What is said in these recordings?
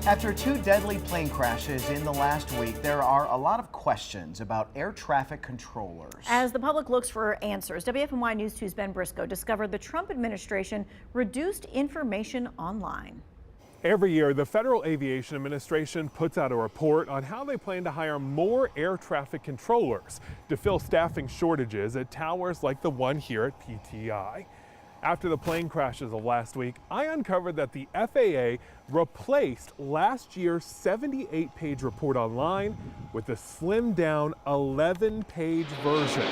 After two deadly plane crashes in the last week, there are a lot of questions about air traffic controllers. As the public looks for answers, WFMY News 2's Ben Briscoe discovered the Trump administration reduced information online. Every year, the Federal Aviation Administration puts out a report on how they plan to hire more air traffic controllers to fill staffing shortages at towers like the one here at PTI. After the plane crashes of last week, I uncovered that the FAA replaced last year's 78-page report online with a slimmed-down 11-page version.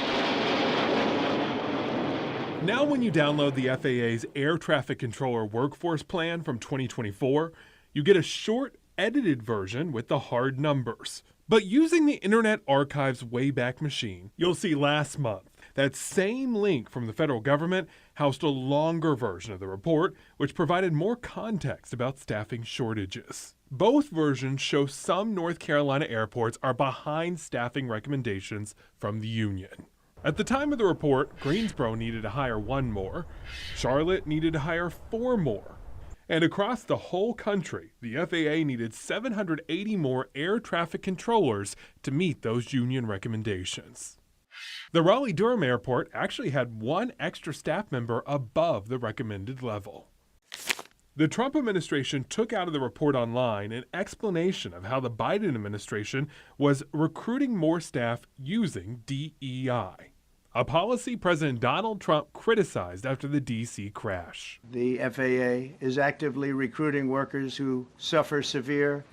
Now when you download the FAA's Air Traffic Controller Workforce Plan from 2024, you get a short, edited version with the hard numbers. But using the Internet Archive's Wayback Machine, you'll see last month that same link from the federal government housed a longer version of the report, which provided more context about staffing shortages. Both versions show some North Carolina airports are behind staffing recommendations from the union. At the time of the report, Greensboro needed to hire 1 more, Charlotte needed to hire 4 more. And across the whole country, the FAA needed 780 more air traffic controllers to meet those union recommendations. The Raleigh-Durham Airport actually had 1 extra staff member above the recommended level. The Trump administration took out of the report online an explanation of how the Biden administration was recruiting more staff using DEI, a policy President Donald Trump criticized after the D.C. crash. The FAA is actively recruiting workers who suffer severe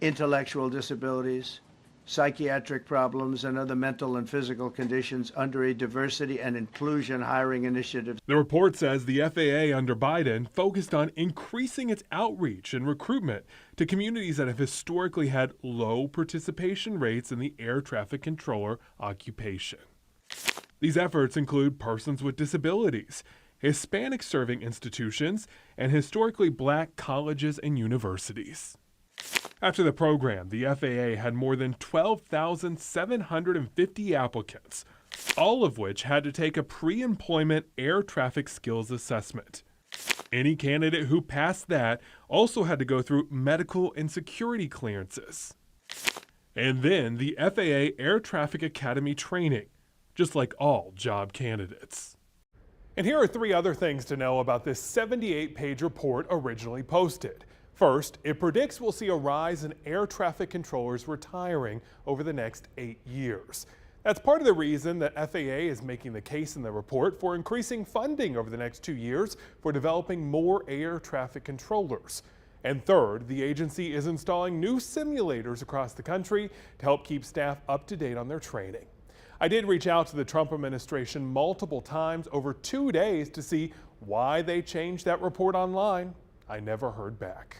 intellectual disabilities, psychiatric problems, and other mental and physical conditions under a diversity and inclusion hiring initiative. The report says the FAA under Biden focused on increasing its outreach and recruitment to communities that have historically had low participation rates in the air traffic controller occupation. These efforts include persons with disabilities, Hispanic serving institutions, and historically black colleges and universities. After the program, the FAA had more than 12,750 applicants, all of which had to take a pre-employment air traffic skills assessment. Any candidate who passed that also had to go through medical and security clearances. And then the FAA Air Traffic Academy training, just like all job candidates. And here are 3 other things to know about this 78-page report originally posted. First, it predicts we'll see a rise in air traffic controllers retiring over the next 8 years. That's part of the reason that FAA is making the case in the report for increasing funding over the next 2 years for developing more air traffic controllers. And third, the agency is installing new simulators across the country to help keep staff up to date on their training. I did reach out to the Trump administration multiple times over 2 days to see why they changed that report online. I never heard back.